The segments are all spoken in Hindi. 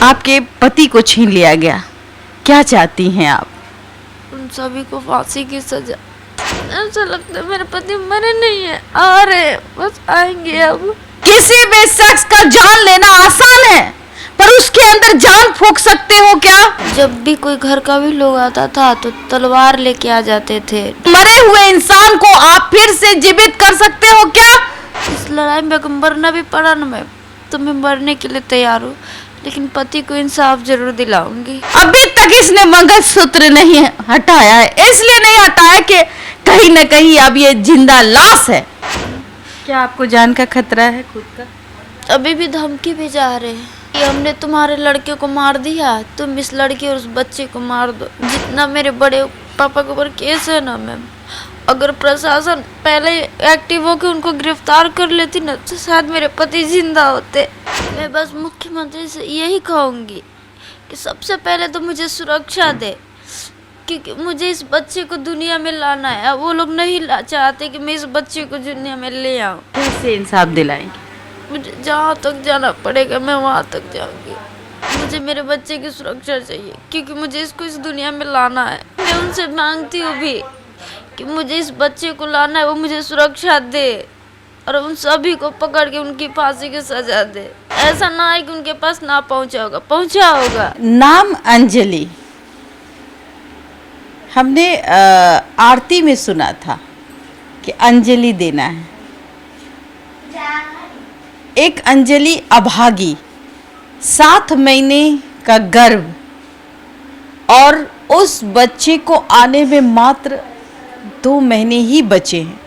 आपके पति को छीन लिया गया, क्या चाहती हैं आप? उन सभी को फांसी की सजा। ऐसा लगता है मेरे पति मरे नहीं है, आ रहे हैं, बस आएंगे अब। किसी भी शख्स का जान लेना आसान है, पर उसके अंदर जान फूंक सकते हो क्या? जब भी कोई घर का भी लोग आता था तो तलवार लेके आ जाते थे। मरे हुए इंसान को आप फिर से जीवित कर सकते हो क्या? इस लड़ाई में अगर मरना भी पड़ा ना मैं, तो मैं मरने के लिए तैयार हूँ, लेकिन पति को इंसाफ जरूर दिलाऊंगी। अभी तक इसने मंगलसूत्र नहीं हटाया है, इसलिए नहीं हटाया कि कहीं न कहीं अब ये जिंदा लाश है। क्या आपको जान का खतरा है खुद का? अभी भी धमकी भी जा रहे हैं कि हमने तुम्हारे लड़के को मार दिया, तुम इस लड़के और उस बच्चे को मार दो। जितना मेरे बड़े पापा के ऊपर केस है ना मैम, अगर प्रशासन पहले एक्टिव होकर उनको गिरफ्तार कर लेती ना, तो शायद मेरे पति जिंदा होते। मैं बस मुख्यमंत्री से यही कहूँगी कि सबसे पहले तो मुझे सुरक्षा दे, क्योंकि मुझे इस बच्चे को दुनिया में लाना है। वो लोग नहीं चाहते कि मैं इस बच्चे को दुनिया में ले आऊँ। कैसे इंसाफ दिलाएंगे? मुझे जहाँ तक जाना पड़ेगा मैं वहाँ तक जाऊँगी। मुझे मेरे बच्चे की सुरक्षा चाहिए, क्योंकि मुझे इसको इस दुनिया में लाना है। मैं उनसे मांगती हूँ भी कि मुझे इस बच्चे को लाना है, वो मुझे सुरक्षा दे और उन सभी को पकड़ के उनकी फांसी की सजा दे। ऐसा ना है कि उनके पास ना पहुँचा होगा। नाम अंजलि, हमने आरती में सुना था कि अंजलि देना है। एक अंजलि अभागी, 7 महीने का गर्भ, और उस बच्चे को आने में मात्र 2 महीने ही बचे हैं,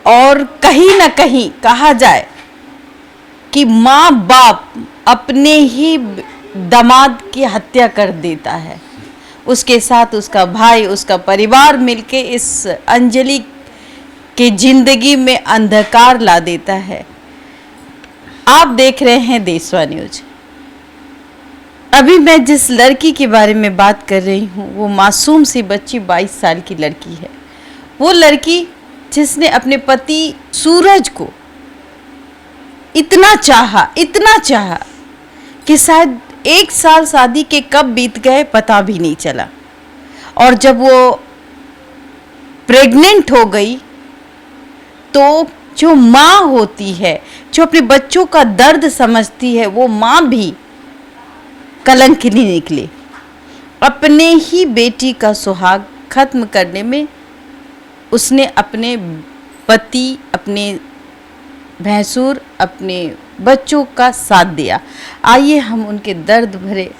और कहीं ना कहीं कहा जाए कि माँ बाप अपने ही दामाद की हत्या कर देता है। उसके साथ उसका भाई, उसका परिवार मिलके इस अंजलि की जिंदगी में अंधकार ला देता है। आप देख रहे हैं देशवा न्यूज। अभी मैं जिस लड़की के बारे में बात कर रही हूँ वो मासूम सी बच्ची 22 साल की लड़की है। वो लड़की जिसने अपने पति सूरज को इतना चाहा कि शायद 1 साल शादी के कब बीत गए पता भी नहीं चला। और जब वो प्रेग्नेंट हो गई तो जो माँ होती है, जो अपने बच्चों का दर्द समझती है, वो माँ भी कलंकिनी निकली। अपने ही बेटी का सुहाग खत्म करने में उसने अपने पति, अपने भैंसुर, अपने बच्चों का साथ दिया। आइए हम उनके दर्द भरे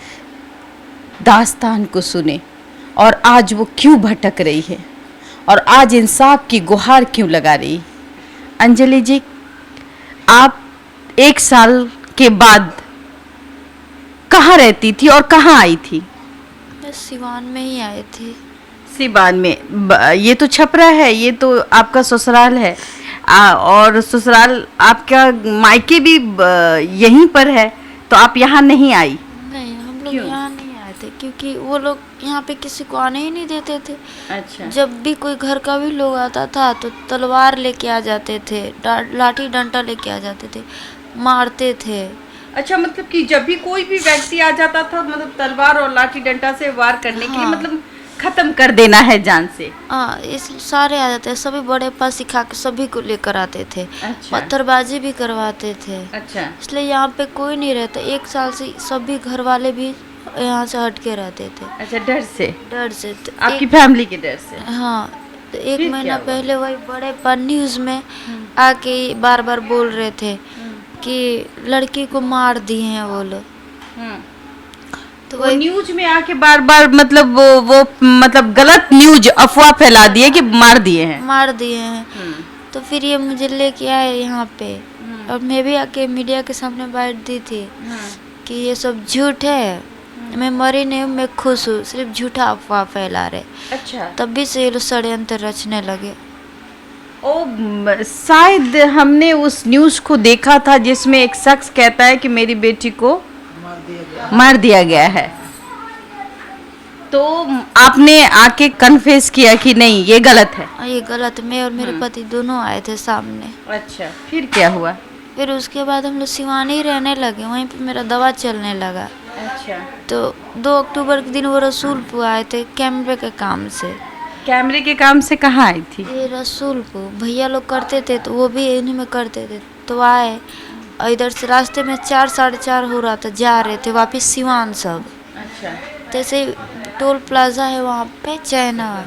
दास्तान को सुने और आज वो क्यों भटक रही है और आज इंसाफ की गुहार क्यों लगा रही है। अंजलि जी, आप 1 साल के बाद कहाँ रहती थी और कहाँ आई थी? मैं सिवान में ही आई थी। सिवान में? ये तो छपरा है, ये तो आपका ससुराल है। और ससुराल आपका मायके भी यहीं पर है, तो आप यहाँ नहीं आई? नहीं, हम लोग यहाँ नहीं आए थे, क्योंकि वो लोग यहाँ पे किसी को आने ही नहीं देते थे। अच्छा। जब भी कोई घर का भी लोग आता था तो तलवार लेके आ जाते थे, लाठी डंडा लेके आ जाते थे, मारते थे। अच्छा, मतलब कि जब भी कोई भी व्यक्ति आ जाता था, मतलब तलवार और लाठी डंडा से वार करने के लिए, मतलब खत्म कर देना है जान से। हाँ, इस सारे आ जाते, सभी बड़े पास सिखा के सभी को लेकर आते थे। अच्छा। पत्थरबाजी भी करवाते थे। अच्छा। इसलिए यहाँ पे कोई नहीं रहता। 1 साल से सभी घर वाले भी यहाँ से हट के रहते थे। अच्छा, डर से? तो आपकी फैमिली के डर से? हाँ, तो 1 महीना पहले वही बड़े पर न्यूज में आके बार बार बोल रहे थे कि लड़की को मार दिए हैं वो लोग। तो वो न्यूज में आके बार बार मतलब वो मतलब गलत न्यूज, अफवाह फैला दिए कि मार दिए हैं। तो फिर ये मुझे लेके आए यहाँ पे, और मैं भी आके मीडिया के सामने बात दी थी कि ये सब झूठ है, मैं मरी नहीं हूँ, मैं खुश हूँ, सिर्फ झूठा अफवाह फैला रहे। अच्छा। तभी से ये लोग षड्यंत्र रचने लगे। शायद हमने उस न्यूज को देखा था जिसमें एक शख्स कहता है कि मेरी बेटी को मार दिया गया है, तो आपने आके कन्फेस किया कि नहीं ये गलत है? ये गलत। मैं और मेरे पति दोनों आए थे सामने। अच्छा, फिर क्या हुआ? फिर उसके बाद हम लोग सिवानी रहने लगे, वहीं पे मेरा दवा चलने लगा। अच्छा, तो 2 अक्टूबर के दिन वो रसूलपुर आए थे कैमरे के काम से। कैमरे के काम से कहाँ आई थी? ये रसूलपुर भैया लोग करते थे, तो वो भी इन्हीं में करते थे। तो आए और इधर से रास्ते में 4 साढ़े 4 हो रहा था, जा रहे थे वापस सिवान सब। अच्छा, जैसे टोल प्लाजा है वहाँ पे चाइना,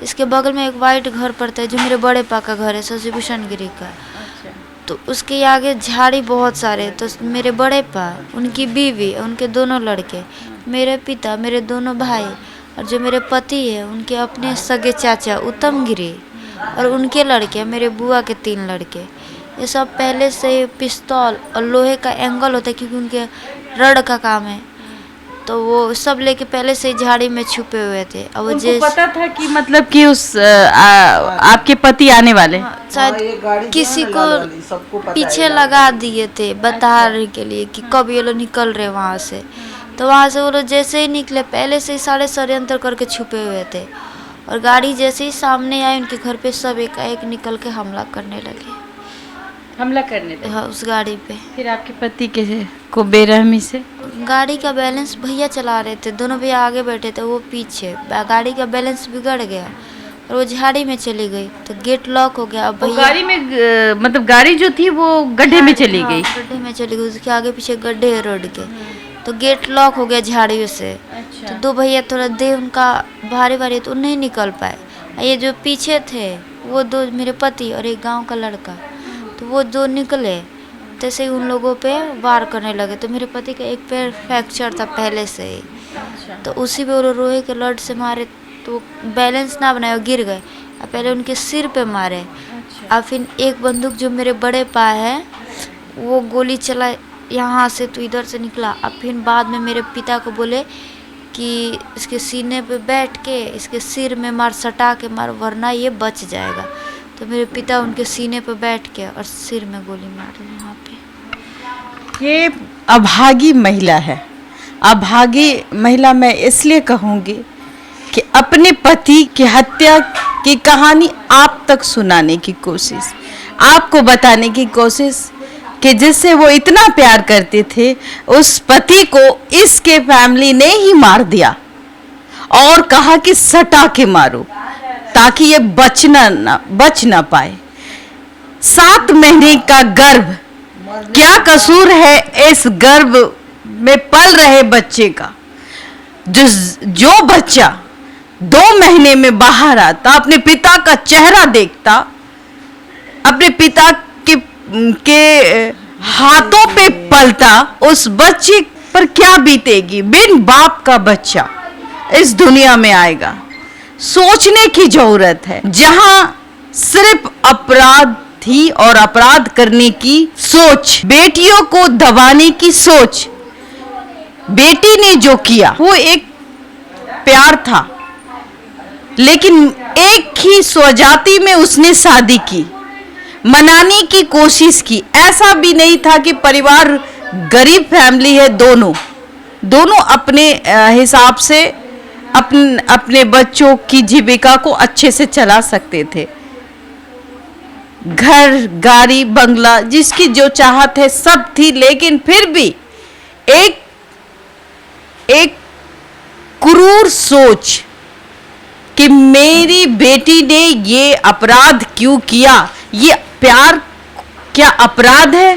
इसके बगल में एक वाइट घर पड़ता है जो मेरे बड़े पा का घर है, शशिभूषण गिरी का। अच्छा, तो उसके आगे झाड़ी बहुत सारे, तो मेरे बड़े पा, उनकी बीवी, उनके दोनों लड़के, मेरे पिता, मेरे दोनों भाई और जो मेरे पति है उनके अपने सगे चाचा उत्तम गिरी और उनके लड़के, मेरे बुआ के 3 लड़के, ये सब पहले से पिस्तौल और लोहे का एंगल होता है क्योंकि उनके रड का काम है, तो वो सब लेके पहले से ही झाड़ी में छुपे हुए थे। और वो उनको पता था कि मतलब कि उस आपके पति आने वाले? शायद किसी को पीछे लगा दिए थे बताने के लिए कि कब ये लोग निकल रहे वहाँ से। तो वहाँ से वो लोग जैसे ही निकले पहले से ही सारे षड्यंत्र करके छुपे हुए थे, और गाड़ी जैसे ही सामने आई उनके घर पे सब एकाएक निकल के हमला करने लगे। हमला करने लगे? हाँ, उस गाड़ी पे। फिर आपके पति के को बेरहमी से? गाड़ी का बैलेंस भैया चला रहे थे, दोनों भैया आगे बैठे थे, वो पीछे। गाड़ी का बैलेंस बिगड़ गया और वो झाड़ी में चली गई, तो गेट लॉक हो गया। अब भैया गाड़ी में मतलब गाड़ी जो थी वो गड्ढे में चली गई? गड्ढे में चली गई, उसके आगे पीछे गड्ढे है रोड के, तो गेट लॉक हो गया झाड़ियों से। अच्छा। तो 2 भैया थोड़ा देह उनका भारी भारी तो नहीं निकल पाए। ये जो पीछे थे वो 2 मेरे पति और एक गांव का लड़का, तो वो 2 निकले, तैसे ही उन लोगों पे वार करने लगे। तो मेरे पति का एक पैर फ्रैक्चर था पहले से ही, तो उसी पे वो रोहे के लड़ से मारे, तो बैलेंस ना बनाए गिर गए। और पहले उनके सिर पे मारे, और फिर एक बंदूक जो मेरे बड़े पा है वो गोली चला यहाँ से, तो इधर से निकला। और फिर बाद में मेरे पिता को बोले कि इसके सीने पे बैठ के इसके सिर में मार, सटा के मार, वरना ये बच जाएगा। तो मेरे पिता उनके सीने पे बैठ के और सिर में गोली मार दी वहाँ पे। ये अभागी महिला है। अभागी महिला मैं इसलिए कहूँगी कि अपने पति की हत्या की कहानी आप तक सुनाने की कोशिश, आपको बताने की कोशिश कि जिससे वो इतना प्यार करते थे, उस पति को इसके फैमिली ने ही मार दिया और कहा कि सटा के मारो ताकि ये बच ना पाए। 7 महीने का गर्भ, क्या कसूर है इस गर्भ में पल रहे बच्चे का? जो बच्चा 2 महीने में बाहर आता, अपने पिता का चेहरा देखता, अपने पिता के हाथों पे पलता, उस बच्चे पर क्या बीतेगी? बिन बाप का बच्चा इस दुनिया में आएगा। सोचने की जरूरत है। जहां सिर्फ अपराध थी और अपराध करने की सोच, बेटियों को दबाने की सोच, बेटी ने जो किया वो एक प्यार था, लेकिन एक ही स्वजाति में उसने शादी की, मनाने की कोशिश की। ऐसा भी नहीं था कि परिवार गरीब फैमिली है, दोनों अपने हिसाब से अपने बच्चों की जीविका को अच्छे से चला सकते थे। घर, गाड़ी, बंगला, जिसकी जो चाहत है सब थी, लेकिन फिर भी एक क्रूर सोच कि मेरी बेटी ने ये अपराध क्यों किया। ये प्यार क्या अपराध है?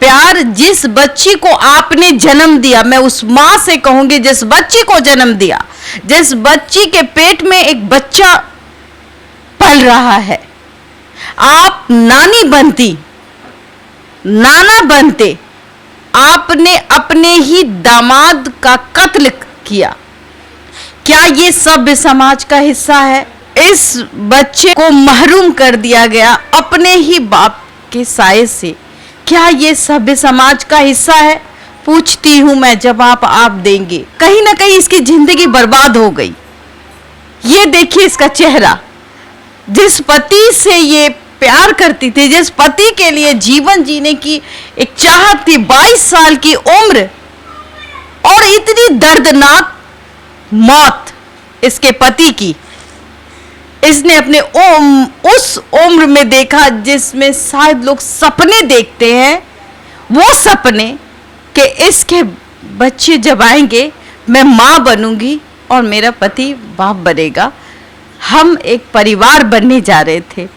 प्यार जिस बच्ची को आपने जन्म दिया, मैं उस माँ से कहूंगी जिस बच्ची को जन्म दिया, जिस बच्ची के पेट में एक बच्चा पल रहा है, आप नानी बनती, नाना बनते, आपने अपने ही दामाद का कत्ल किया। क्या ये सभ्य समाज का हिस्सा है? इस बच्चे को महरूम कर दिया गया अपने ही बाप के साये से। क्या ये सभ्य समाज का हिस्सा है? पूछती हूं मैं, जवाब आप देंगे। कहीं ना कहीं इसकी जिंदगी बर्बाद हो गई। ये देखिए इसका चेहरा। जिस पति से ये प्यार करती थी, जिस पति के लिए जीवन जीने की एक चाहत थी, 22 साल की उम्र और इतनी दर्दनाक मौत इसके पति की। इसने अपने उस उम्र में देखा जिसमें शायद लोग सपने देखते हैं, वो सपने कि इसके बच्चे जब आएंगे मैं माँ बनूंगी और मेरा पति बाप बनेगा, हम एक परिवार बनने जा रहे थे।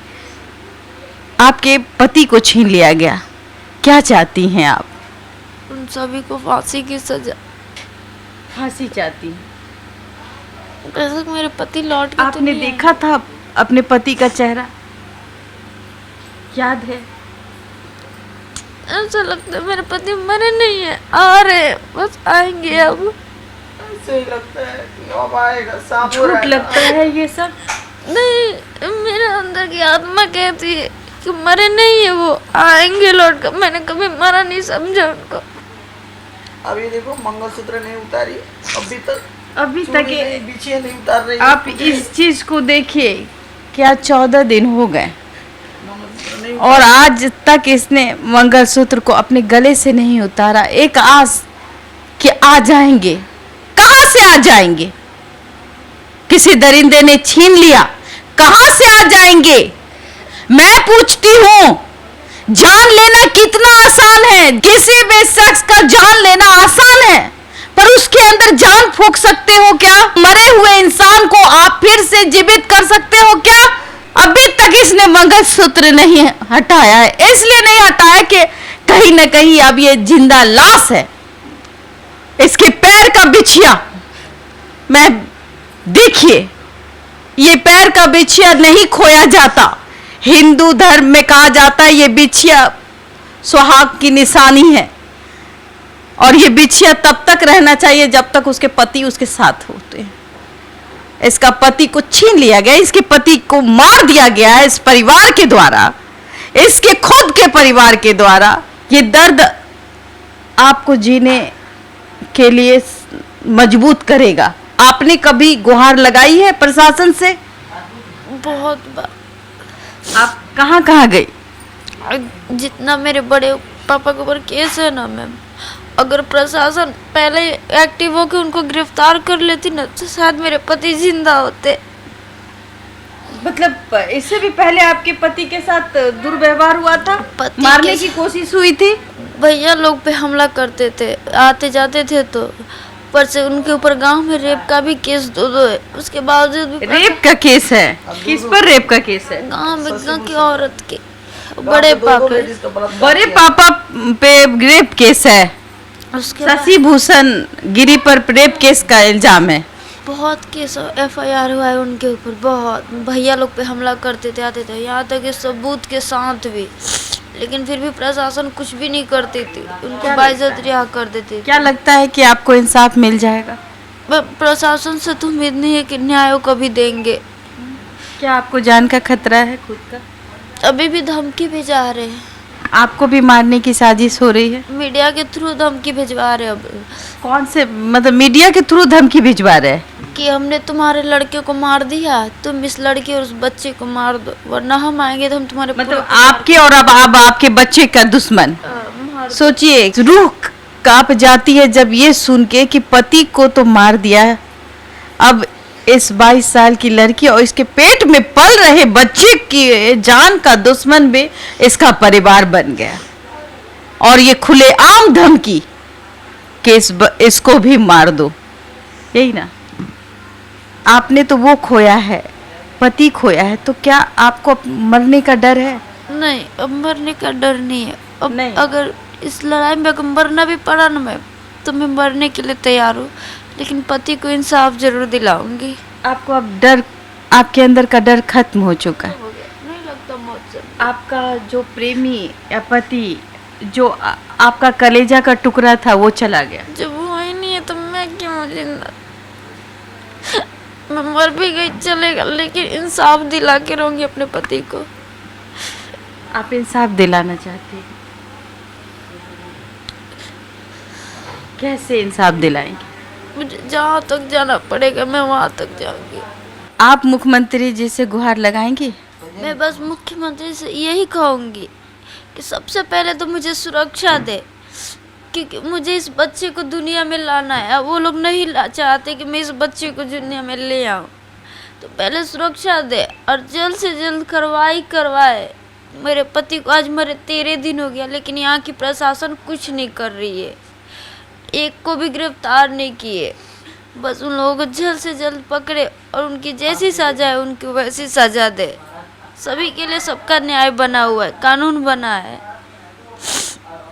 आपके पति को छीन लिया गया, क्या चाहती हैं आप? उन सभी को फांसी की सजा। फांसी चाहती हैं? कैसे मेरे पति लौट के तो आपने नहीं देखा था अपने पति का चेहरा, याद है? आए। ऐसा लगता है मेरे पति मरे नहीं है, आ रहे हैं, बस आएंगे अब। ऐसे ही लगता है कि अब आएगा, सामने झूठ आएगा। लगता है ये सब? नहीं, मेरे अंदर की आत्मा कहती है कि मरे नहीं है, वो आएंगे लौट कर। मैंने कभी मरा नहीं समझा उनको। अभी देखो मंगलसूत्र नहीं उतारी, अभी तक चूड़ी नहीं, बिछिया नहीं उतार रही। आप इस चीज को देखिए, क्या 14 दिन हो गए मंगलसूत्र नहीं और आज तक इसने मंगलसूत्र को अपने गले से नहीं उतारा। एक आस कि आ जाएंगे, कहाँ से आ जाएंगे? किसी दरिंदे ने छीन लिया, कहाँ से आ जाएंगे? मैं पूछती हूँ, जान लेना कितना आसान है? किसी भी शख्स का जान लेना आसान है, पर उसके अंदर जान फूंक सकते हो क्या? मरे हुए इंसान को आप फिर से जीवित कर सकते हो क्या? अभी तक इसने मंगलसूत्र नहीं हटाया है, इसलिए नहीं हटाया कि कहीं ना कहीं अब ये जिंदा लाश है। इसके पैर का बिछिया, मैं देखिए, ये पैर का बिछिया नहीं खोया जाता। हिंदू धर्म में कहा जाता है ये बिछिया सुहाग की निशानी है, और ये बिछिया तब तक रहना चाहिए जब तक उसके पति उसके साथ होते हैं। इसका पति को छीन लिया गया, इसके पति को मार दिया गया है इस परिवार के द्वारा, इसके खुद के परिवार के द्वारा। ये दर्द आपको जीने के लिए मजबूत करेगा। आपने कभी गुहार लगाई है प्रशासन से? बहुत बार। आप कहाँ कहाँ गई? जितना मेरे बड़े पापा के ऊपर केस है ना मैम, अगर प्रशासन पहले एक्टिव होकर उनको गिरफ्तार कर लेती ना तो शायद मेरे पति जिंदा होते। मतलब इससे भी पहले आपके पति के साथ दुर्व्यवहार हुआ था, पति मारने के की कोशिश हुई थी? भैया लोग पे हमला करते थे, आते जाते थे, तो पर से उनके ऊपर गांव में रेप का भी केस दो है। उसके बावजूद भी रेप का केस है? किस पर रेप का केस है? गांव में गांव की औरत के बड़े पापा, बड़े पापा पे रेप केस है। उसके बाद शशि भूषण गिरी पर रेप केस का इल्जाम है। बहुत केस FIR हुआ है उनके ऊपर। बहुत भैया लोग पे हमला करते थे, आते थे, यहाँ तक कि सबूत के साथ भी, लेकिन फिर भी प्रशासन कुछ भी नहीं करती थी, उनको बाइज्जत रिहा कर देती। क्या लगता है कि आपको इंसाफ मिल जाएगा? प्रशासन से तो उम्मीद नहीं है कि न्याय कभी देंगे। क्या आपको जान का खतरा है खुद का? अभी भी धमकी भिजवा रहे हैं, आपको भी मारने की साजिश हो रही है? मीडिया के थ्रू धमकी भिजवा रहे हैं। अब कौन से, मतलब मीडिया के थ्रू धमकी भिजवा रहे हैं कि हमने तुम्हारे लड़के को मार दिया, तुम इस लड़की और उस बच्चे को मार दो, वरना हम आएंगे तो हम तुम्हारे मतलब आपके और अब आपके बच्चे का दुश्मन। सोचिए, रूह कांप जाती है जब ये सुन के कि पति को तो मार दिया है, अब इस 22 साल की लड़की और इसके पेट में पल रहे बच्चे की जान का दुश्मन भी इसका परिवार बन गया। और ये खुलेआम धमकी कि इसको भी मार दो, यही ना? आपने तो वो खोया है, पति खोया है, तो क्या आपको मरने का डर है? नहीं, अब मरने का डर नहीं है। अब नहीं। अगर इस लड़ाई में अगर मरना भी पड़ा ना मैं, तो मैं मरने के लिए तैयार हूँ, लेकिन पति को इंसाफ जरूर दिलाऊंगी। आपको अब डर, आपके अंदर का डर खत्म हो चुका है? नहीं लगता मौत से। आपका जो प्रेमी या पति, जो आपका कलेजा का टुकड़ा था, वो चला गया। जब वो ही नहीं है तो मैं क्यों जिंदा? मैं मर भी गई चलेगा, लेकिन इंसाफ दिला के रहूंगी अपने पति को। आप इंसाफ दिलाना चाहते हैं? कैसे इंसाफ दिलाएंगे? मुझे जहाँ तक जाना पड़ेगा मैं वहाँ तक जाऊंगी। आप मुख्यमंत्री जी से गुहार लगाएंगी? मैं बस मुख्यमंत्री से यही कहूँगी कि सबसे पहले तो मुझे सुरक्षा दे, क्योंकि मुझे इस बच्चे को दुनिया में लाना है। वो लोग नहीं चाहते कि मैं इस बच्चे को दुनिया में ले आऊँ, तो पहले सुरक्षा दे और जल्द से जल्द करवाए। मेरे पति को आज मरे 13 दिन हो गया, लेकिन यहाँ की प्रशासन कुछ नहीं कर रही है, एक को भी गिरफ्तार नहीं किए। बस उन लोगों को जल्द से जल्द पकड़े और उनकी जैसी सजा है उनको वैसी सजा दे। सभी के लिए सबका न्याय बना हुआ है, कानून बना है।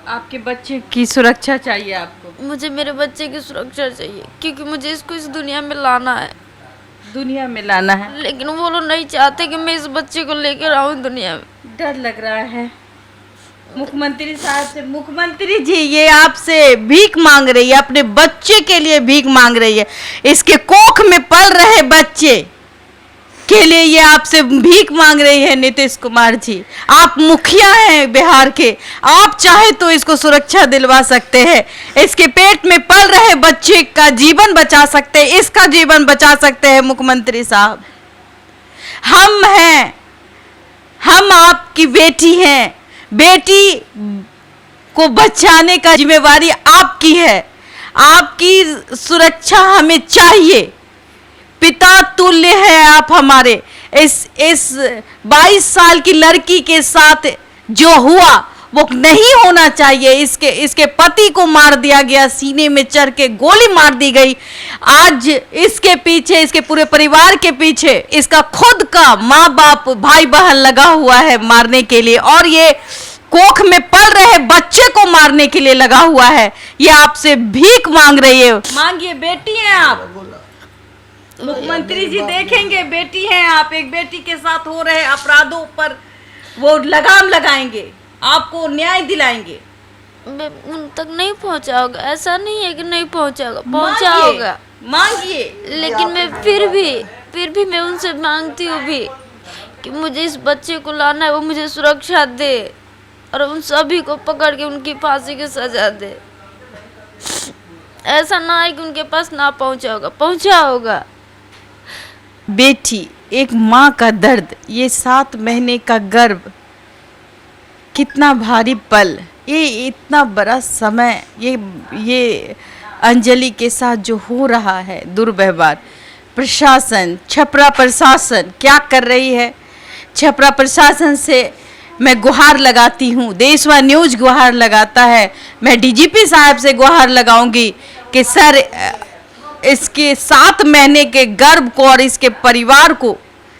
आपके बच्चे की सुरक्षा चाहिए आपको? मुझे मेरे बच्चे की सुरक्षा चाहिए, क्योंकि मुझे इसको इस दुनिया में लाना है। दुनिया में लाना है, लेकिन वो लोग नहीं चाहते कि मैं इस बच्चे को लेकर आऊँ दुनिया में। डर लग रहा है मुख्यमंत्री साहब से। मुख्यमंत्री जी, ये आपसे भीख मांग रही है, अपने बच्चे के लिए भीख मांग रही है। इसके कोख में पल रहे बच्चे के लिए ये आपसे भीख मांग रही है। नीतीश कुमार जी, आप मुखिया हैं बिहार के, आप चाहे तो इसको सुरक्षा दिलवा सकते हैं। इसके पेट में पल रहे बच्चे का जीवन बचा सकते हैं, इसका जीवन बचा सकते हैं। मुख्यमंत्री साहब, हम हैं, हम आपकी बेटी हैं। बेटी को बचाने का जिम्मेवारी आपकी है। आपकी सुरक्षा हमें चाहिए। पिता तुल्य है आप हमारे। इस 22 साल की लड़की के साथ जो हुआ वो नहीं होना चाहिए। इसके पति को मार दिया गया, सीने में चढ़ के गोली मार दी गई। आज इसके पीछे, इसके पूरे परिवार के पीछे इसका खुद का माँ बाप भाई बहन लगा हुआ है मारने के लिए, और ये कोख में पल रहे बच्चे को मारने के लिए लगा हुआ है। ये आपसे भीख मांग रही है। मांगिए, बेटी हैं आप। मुख्यमंत्री जी देखेंगे, बेटी हैं आप। एक बेटी के साथ हो रहे अपराधों पर वो लगाम लगाएंगे, आपको न्याय दिलाएंगे। उन तक नहीं पहुंचा होगा, ऐसा नहीं है कि नहीं पहुंचा होगा, पहुंचा होगा। मांगिए, लेकिन मैं फिर भी मैं उनसे मांगती हूँ भी कि मुझे इस बच्चे को लाना है, वो मुझे सुरक्षा दे और उन सभी को पकड़ के उनकी फांसी की सजा दे। ऐसा ना है कि उनके पास ना पहुंचा होगा। बेटी, एक माँ का दर्द, ये 7 महीने का गर्भ, कितना भारी पल, ये इतना बड़ा समय, ये अंजलि के साथ जो हो रहा है दुर्व्यवहार। प्रशासन, छपरा प्रशासन क्या कर रही है? छपरा प्रशासन से मैं गुहार लगाती हूँ, देशवा न्यूज गुहार लगाता है। मैं डीजीपी साहब से गुहार लगाऊंगी कि सर, इसके 7 महीने के गर्भ को और इसके परिवार को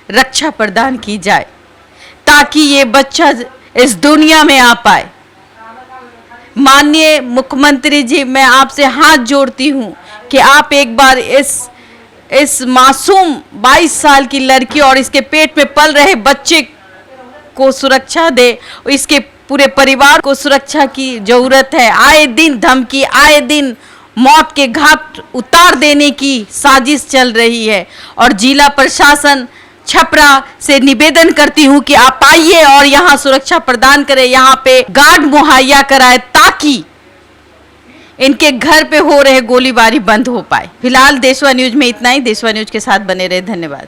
रक्षा प्रदान की जाए, ताकि ये बच्चा इस दुनिया में आ पाए। माननीय मुख्यमंत्री जी, मैं आपसे हाथ जोड़ती हूँ कि आप एक बार इस मासूम 22 साल की लड़की और इसके पेट में पल रहे बच्चे को सुरक्षा दे। इसके पूरे परिवार को सुरक्षा की जरूरत है। आए दिन धमकी, आए दिन मौत के घाट उतार देने की साजिश चल रही है, और जिला प्रशासन छपरा से निवेदन करती हूँ कि आप आइए और यहाँ सुरक्षा प्रदान करें, यहाँ पे गार्ड मुहैया कराए, ताकि इनके घर पे हो रहे गोलीबारी बंद हो पाए। फिलहाल देशवा न्यूज में इतना ही। देशवा न्यूज के साथ बने रहे। धन्यवाद।